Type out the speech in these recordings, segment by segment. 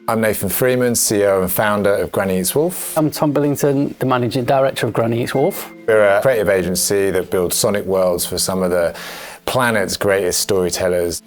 I'm Nathan Freeman, CEO and founder of Granny Eats Wolf. I'm Tom Billington, the Managing Director of Granny Eats Wolf. We're a creative agency that builds sonic worlds for some of the planet's greatest storytellers.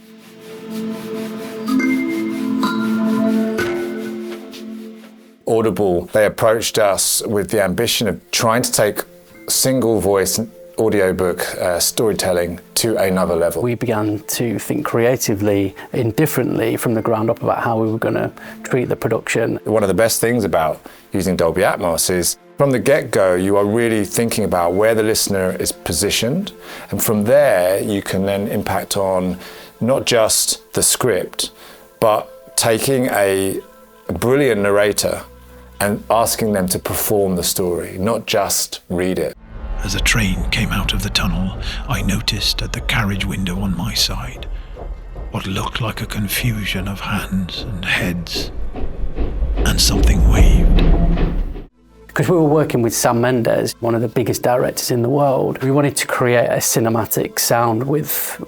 Audible, they approached us with the ambition of trying to take single voice audiobook storytelling to another level. We began to think creatively and differently from the ground up about how we were going to treat the production. One of the best things about using Dolby Atmos is from the get-go you are really thinking about where the listener is positioned, and from there you can then impact on not just the script but taking a brilliant narrator and asking them to perform the story, not just read it. As a train came out of the tunnel, I noticed at the carriage window on my side what looked like a confusion of hands and heads, and something waved. Because we were working with Sam Mendes, one of the biggest directors in the world, we wanted to create a cinematic sound with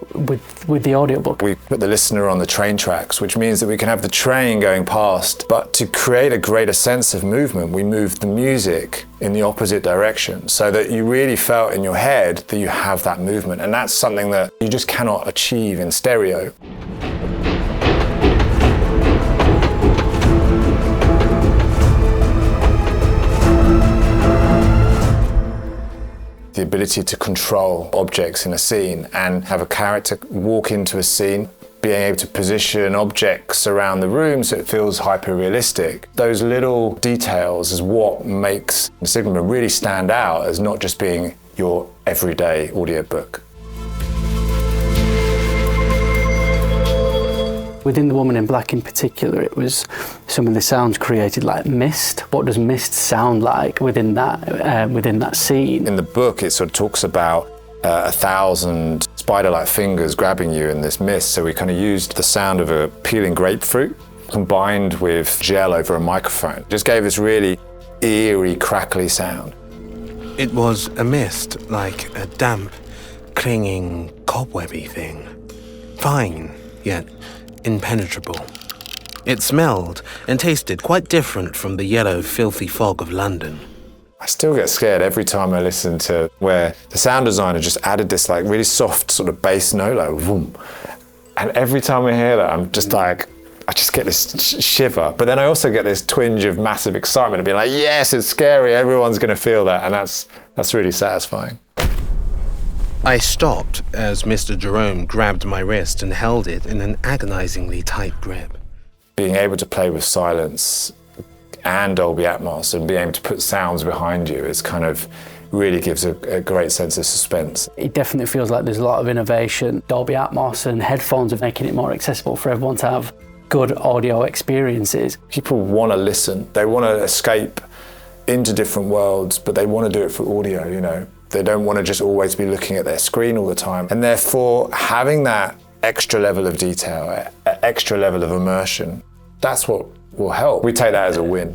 the audiobook. We put the listener on the train tracks, which means that we can have the train going past, but to create a greater sense of movement, we moved the music in the opposite direction so that you really felt in your head that you have that movement, and that's something that you just cannot achieve in stereo. The ability to control objects in a scene and have a character walk into a scene, being able to position objects around the room so it feels hyper-realistic. Those little details is what makes The Signalman really stand out as not just being your everyday audiobook. Within The Woman in Black in particular, it was some of the sounds created like mist. What does mist sound like within that scene? In the book, it sort of talks about 1,000 spider-like fingers grabbing you in this mist. So we kind of used the sound of a peeling grapefruit combined with gel over a microphone. It just gave this really eerie, crackly sound. It was a mist, like a damp, clinging, cobwebby thing. Fine, yet impenetrable. It smelled and tasted quite different from the yellow, filthy fog of London. I still get scared every time I listen to where the sound designer just added this like really soft sort of bass note, like boom. And every time I hear that, I'm just like, I just get this shiver. But then I also get this twinge of massive excitement of being like, yes, it's scary, everyone's gonna feel that. And that's really satisfying. I stopped as Mr. Jerome grabbed my wrist and held it in an agonizingly tight grip. Being able to play with silence and Dolby Atmos and being able to put sounds behind you is kind of really gives a great sense of suspense. It definitely feels like there's a lot of innovation. Dolby Atmos and headphones are making it more accessible for everyone to have good audio experiences. People want to listen, they want to escape into different worlds, but they want to do it for audio, you know. They don't want to just always be looking at their screen all the time. And therefore, having that extra level of detail, extra level of immersion, that's what will help. We take that as a win.